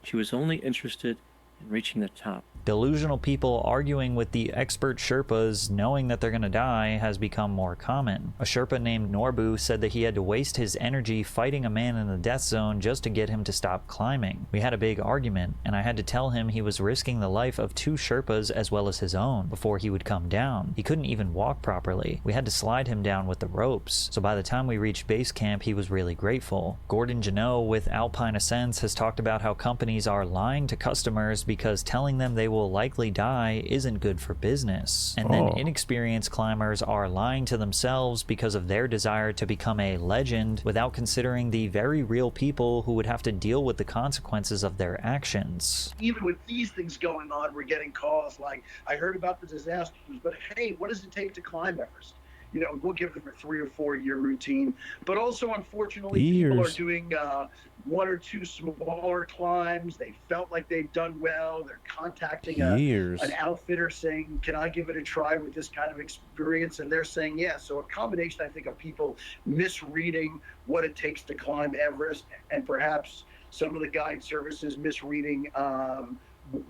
She was only interested and reaching the top. Delusional people arguing with the expert Sherpas knowing that they're going to die has become more common. A Sherpa named Norbu said that he had to waste his energy fighting a man in the death zone just to get him to stop climbing. We had a big argument, and I had to tell him he was risking the life of 2 Sherpas as well as his own before he would come down. He couldn't even walk properly. We had to slide him down with the ropes, so by the time we reached base camp he was really grateful. Gordon Janot with Alpine Ascents has talked about how companies are lying to customers because telling them they will likely die isn't good for business. And then inexperienced climbers are lying to themselves because of their desire to become a legend without considering the very real people who would have to deal with the consequences of their actions. Even with these things going on, we're getting calls like, I heard about the disasters, but hey, what does it take to climb Everest? You know, we'll give them a 3 or 4 year routine. But also, unfortunately, people are doing 1 or 2 smaller climbs. They felt like they've done well. They're contacting an outfitter saying, can I give it a try with this kind of experience? And they're saying yes. So a combination, I think, of people misreading what it takes to climb Everest, and perhaps some of the guide services misreading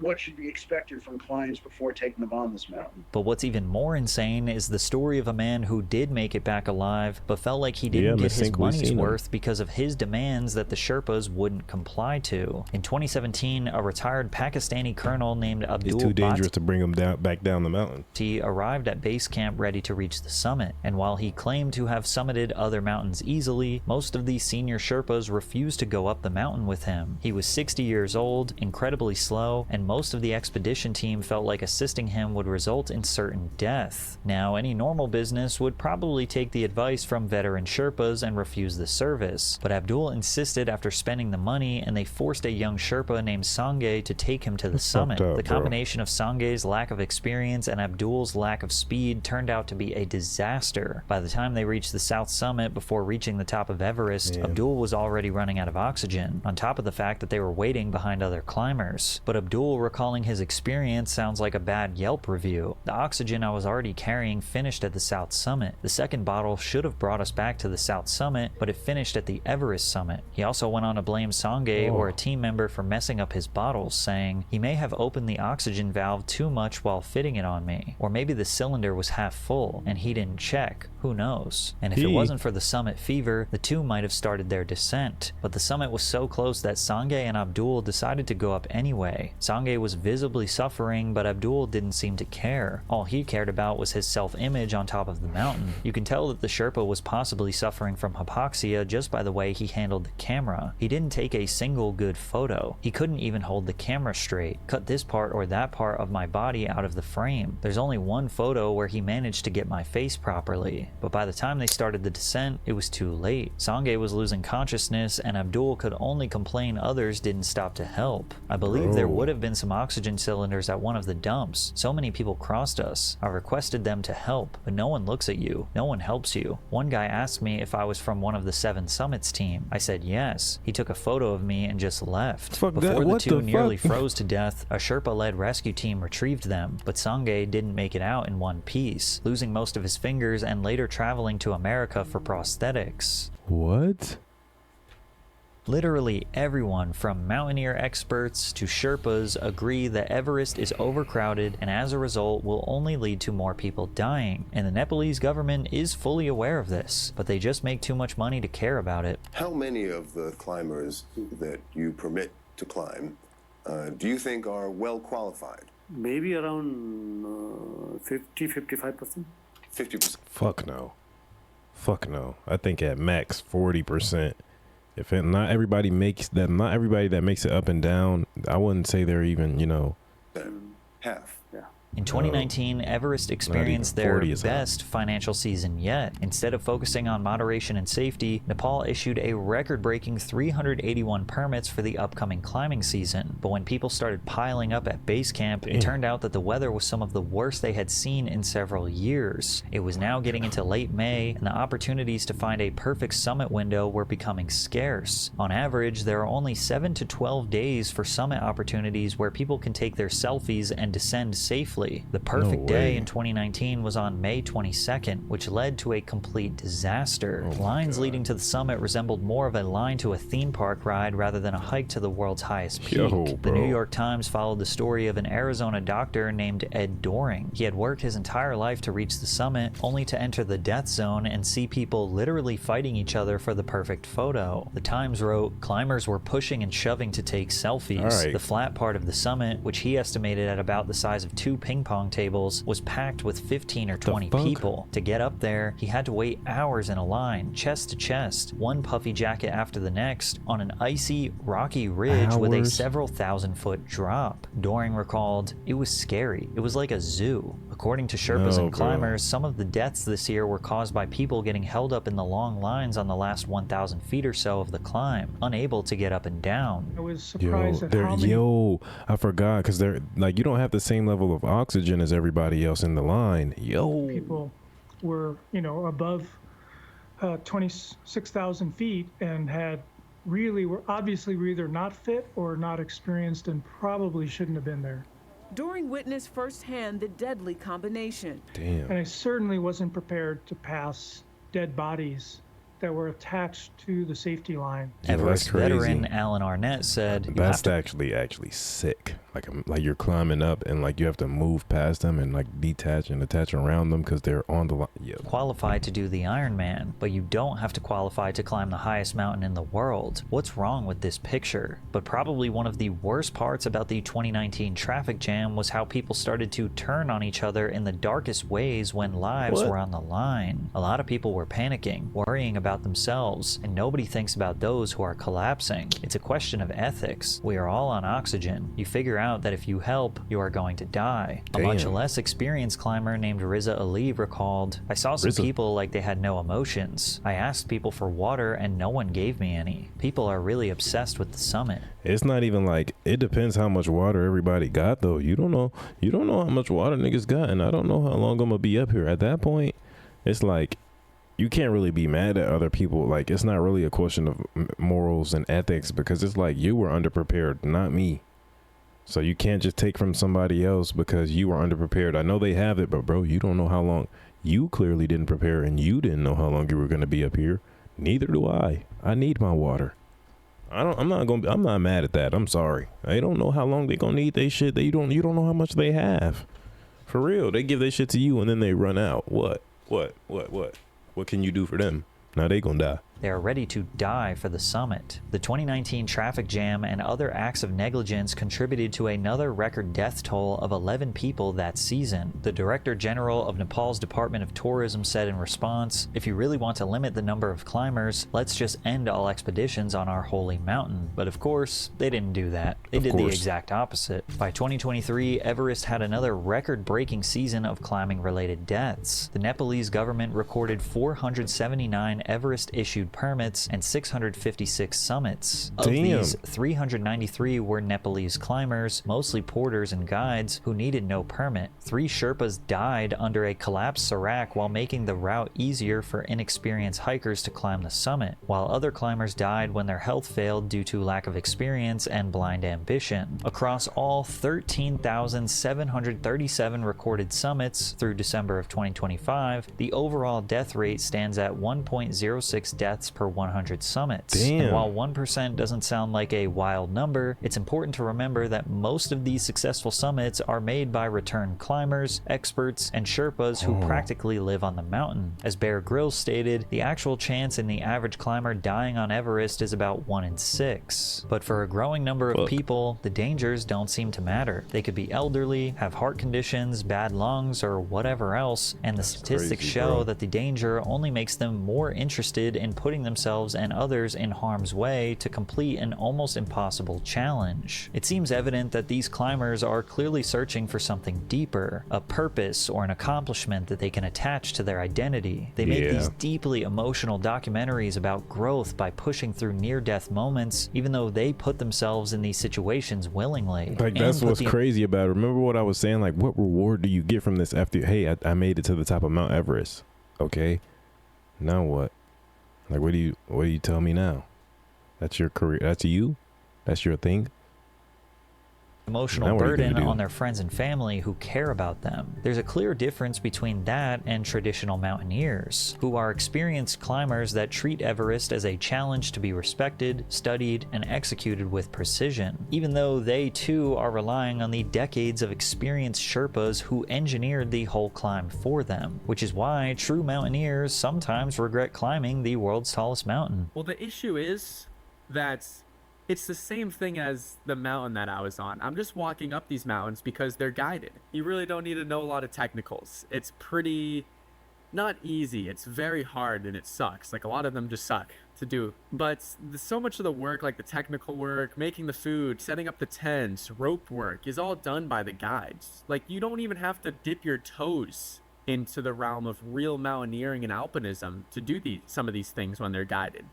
what should be expected from clients before taking them on this mountain. But what's even more insane is the story of a man who did make it back alive, but felt like he didn't get his money's worth because of his demands that the Sherpas wouldn't comply to. In 2017, a retired Pakistani colonel named Abdul It's too dangerous to bring him back down the mountain. He arrived at base camp ready to reach the summit, and while he claimed to have summited other mountains easily, most of these senior Sherpas refused to go up the mountain with him. He was 60 years old, incredibly slow, and most of the expedition team felt like assisting him would result in certain death. Now, any normal business would probably take the advice from veteran Sherpas and refuse the service, but Abdul insisted after spending the money, and they forced a young Sherpa named Sangay to take him to the summit. The combination of Sangay's lack of experience and Abdul's lack of speed turned out to be a disaster. By the time they reached the south summit before reaching the top of Everest, Abdul was already running out of oxygen, on top of the fact that they were waiting behind other climbers. But Abdul recalling his experience sounds like a bad Yelp review. The oxygen I was already carrying finished at the south summit. The second bottle should have brought us back to the south summit, but it finished at the Everest summit. He also went on to blame Sangay or a team member for messing up his bottles, saying he may have opened the oxygen valve too much while fitting it on me, or maybe the cylinder was half full and he didn't check. Who knows? And if it wasn't for the summit fever, the two might have started their descent. But the summit was so close that Sangay and Abdul decided to go up anyway. Sangay was visibly suffering, but Abdul didn't seem to care. All he cared about was his self-image on top of the mountain. You can tell that the Sherpa was possibly suffering from hypoxia just by the way he handled the camera. He didn't take a single good photo. He couldn't even hold the camera straight. Cut this part or that part of my body out of the frame. There's only one photo where he managed to get my face properly. But by the time they started the descent, it was too late. Sangay was losing consciousness, and Abdul could only complain others didn't stop to help. I believe there would have been some oxygen cylinders at one of the dumps. So many people crossed us. I requested them to help, but no one looks at you. No one helps you. One guy asked me if I was from one of the 7 Summits team. I said yes. He took a photo of me and just left. Before the two nearly froze to death, a Sherpa-led rescue team retrieved them, but Sangay didn't make it out in one piece, losing most of his fingers and later traveling to America for prosthetics. What? Literally everyone from mountaineer experts to Sherpas agree that Everest is overcrowded and as a result will only lead to more people dying. And the Nepalese government is fully aware of this, but they just make too much money to care about it. How many of the climbers that you permit to climb do you think are well qualified? Maybe around 50-55%. 50%. Fuck no. Fuck no. I think at max 40%. If not everybody that makes it up and down, I wouldn't say they're even, half. Yeah. In 2019, Everest experienced their best financial season yet. Instead of focusing on moderation and safety, Nepal issued a record-breaking 381 permits for the upcoming climbing season. But when people started piling up at base camp, it turned out that the weather was some of the worst they had seen in several years. It was now getting into late May, and the opportunities to find a perfect summit window were becoming scarce. On average, there are only 7 to 12 days for summit opportunities where people can take their selfies and descend safely. early. The perfect day in 2019 was on May 22nd, which led to a complete disaster. Lines leading to the summit resembled more of a line to a theme park ride rather than a hike to the world's highest peak. The New York Times followed the story of an Arizona doctor named Ed Doring. He had worked his entire life to reach the summit, only to enter the death zone and see people literally fighting each other for the perfect photo. The Times wrote, climbers were pushing and shoving to take selfies. The flat part of the summit, which he estimated at about the size of 2 ping pong tables, was packed with 15 or 20 people. To get up there, he had to wait hours in a line, chest to chest, one puffy jacket after the next, on an icy, rocky ridge with a several thousand-foot drop. Doring recalled, "It was scary. It was like a zoo." According to Sherpas and climbers, some of the deaths this year were caused by people getting held up in the long lines on the last 1,000 feet or so of the climb, unable to get up and down. I was surprised at how many... I forgot, because they're like, you don't have the same level of oxygen as everybody else in the line. People were, above 26,000 feet and were obviously either not fit or not experienced and probably shouldn't have been there. Doring witnessed firsthand the deadly combination. Damn. And I certainly wasn't prepared to pass dead bodies that were attached to the safety line. Everest veteran Alan Arnett said, "That's actually sick. Like you're climbing up and like you have to move past them and like detach and attach around them because they're on the line." Qualified to do the Ironman, but you don't have to qualify to climb the highest mountain in the world. What's wrong with this picture? But probably one of the worst parts about the 2019 traffic jam was how people started to turn on each other in the darkest ways when lives were on the line. A lot of people were panicking, worrying about themselves, and nobody thinks about those who are collapsing. It's a question of ethics. We are all on oxygen. You figure out that if you help, you are going to die. A much less experienced climber named Riza Ali recalled, "I saw some people like they had no emotions. I asked people for water and no one gave me any. People are really obsessed with the summit." It's not even like, it depends how much water everybody got though. You don't know how much water niggas got, and I don't know how long I'm gonna be up here. At that point, it's like, you can't really be mad at other people. Like, it's not really a question of morals and ethics, because it's like, you were underprepared, not me. So you can't just take from somebody else because you were underprepared. I know they have it, but bro, you don't know how long. You clearly didn't prepare, and you didn't know how long you were going to be up here. Neither do I. I need my water. I'm not mad at that. I'm sorry. They don't know how long they gonna need they shit. You don't know how much they have. For real, they give their shit to you and then they run out. What can you do for them? Now they gonna die. They are ready to die for the summit. The 2019 traffic jam and other acts of negligence contributed to another record death toll of 11 people that season. The Director General of Nepal's Department of Tourism said in response, "If you really want to limit the number of climbers, let's just end all expeditions on our holy mountain." But of course, they didn't do that. They did the exact opposite. By 2023, Everest had another record-breaking season of climbing-related deaths. The Nepalese government recorded 479 Everest-issued permits and 656 summits. Of these, 393 were Nepalese climbers, mostly porters and guides, who needed no permit. 3 Sherpas died under a collapsed serac while making the route easier for inexperienced hikers to climb the summit, while other climbers died when their health failed due to lack of experience and blind ambition. Across all 13,737 recorded summits through December of 2025, the overall death rate stands at 1.06 deaths per 100 summits. Damn. And while 1% doesn't sound like a wild number, it's important to remember that most of these successful summits are made by returned climbers, experts, and Sherpas who practically live on the mountain. As Bear Grylls stated, the actual chance in the average climber dying on Everest is about 1 in 6. But for a growing number of people, the dangers don't seem to matter. They could be elderly, have heart conditions, bad lungs, or whatever else, and the statistics show that the danger only makes them more interested in putting themselves and others in harm's way to complete an almost impossible challenge. It seems evident that these climbers are clearly searching for something deeper, a purpose or an accomplishment that they can attach to their identity. They make these deeply emotional documentaries about growth by pushing through near-death moments, even though they put themselves in these situations willingly. Like, that's what's crazy about it. Remember what I was saying? Like, what reward do you get from this after, hey, I made it to the top of Mount Everest? Okay, now what? Like, what do you tell me now? That's your career? That's you? That's your thing? emotional burden on their friends and family who care about them. There's a clear difference between that and traditional mountaineers, who are experienced climbers that treat Everest as a challenge to be respected, studied, and executed with precision, even though they too are relying on the decades of experienced Sherpas who engineered the whole climb for them, which is why true mountaineers sometimes regret climbing the world's tallest mountain. Well, the issue is that it's the same thing as the mountain that I was on. I'm just walking up these mountains because they're guided. You really don't need to know a lot of technicals. It's pretty, not easy. It's very hard and it sucks. Like, a lot of them just suck to do. But so much of the work, like the technical work, making the food, setting up the tents, rope work, is all done by the guides. Like, you don't even have to dip your toes into the realm of real mountaineering and alpinism to do some of these things when they're guided.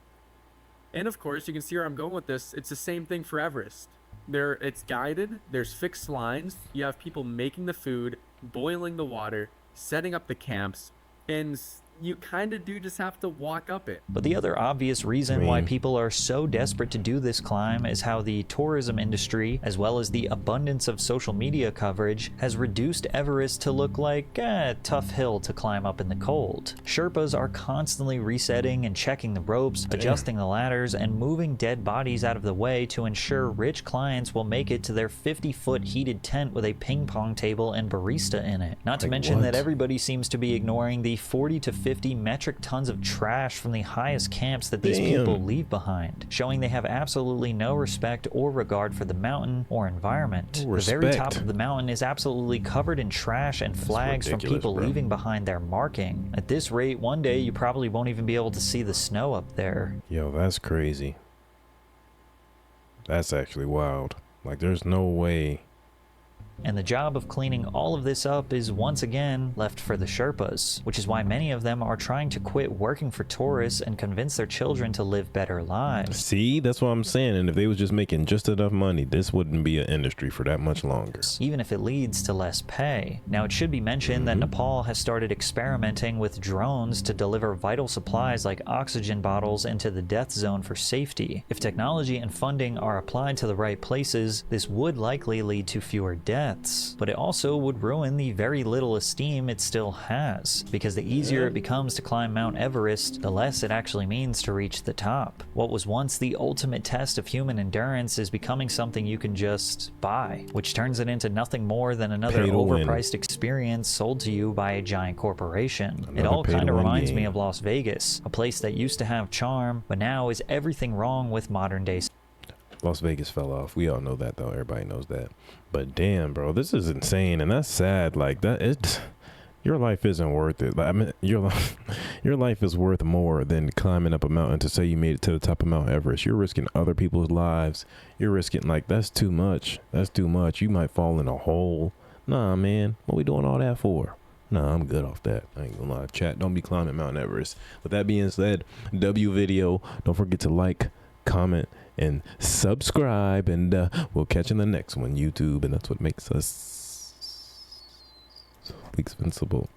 And of course, you can see where I'm going with this. It's the same thing for Everest. It's guided, there's fixed lines, you have people making the food, boiling the water, setting up the camps, and you kind of do just have to walk up it. But the other obvious reason why people are so desperate to do this climb is how the tourism industry, as well as the abundance of social media coverage, has reduced Everest to look like a tough hill to climb up in the cold. Sherpas are constantly resetting and checking the ropes, adjusting the ladders, and moving dead bodies out of the way to ensure rich clients will make it to their 50-foot heated tent with a ping pong table and barista in it. Not to mention that everybody seems to be ignoring the 40 to 50 metric tons of trash from the highest camps that these people leave behind, showing they have absolutely no respect or regard for the mountain or environment. The very top of the mountain is absolutely covered in trash and flags from people leaving behind their marking. At this rate, one day you probably won't even be able to see the snow up there. Yo, that's crazy. That's actually wild. Like, there's no way. And the job of cleaning all of this up is once again left for the Sherpas, which is why many of them are trying to quit working for tourists and convince their children to live better lives. See, that's what I'm saying. And if they was just making just enough money, this wouldn't be an industry for that much longer. Even if it leads to less pay. Now, it should be mentioned that Nepal has started experimenting with drones to deliver vital supplies like oxygen bottles into the death zone for safety. If technology and funding are applied to the right places, this would likely lead to fewer deaths. But it also would ruin the very little esteem it still has, because the easier it becomes to climb Mount Everest, the less it actually means to reach the top. What was once the ultimate test of human endurance is becoming something you can just buy, which turns it into nothing more than another overpriced experience sold to you by a giant corporation. It all kind of reminds me of Las Vegas, a place that used to have charm, but now is everything wrong with modern day. Las Vegas fell off. We all know that, though. Everybody knows that. But damn, bro, this is insane, and that's sad. Like, that, your life isn't worth it. Like, I mean, your life is worth more than climbing up a mountain to say you made it to the top of Mount Everest. You're risking other people's lives. You're risking, like, that's too much. That's too much. You might fall in a hole. Nah, man, what we doing all that for? Nah, I'm good off that. I ain't gonna lie. Chat, don't be climbing Mount Everest. With that being said, W video. Don't forget to like, comment, and subscribe, and we'll catch you in the next one, YouTube, and that's what makes us Leaks Invincible.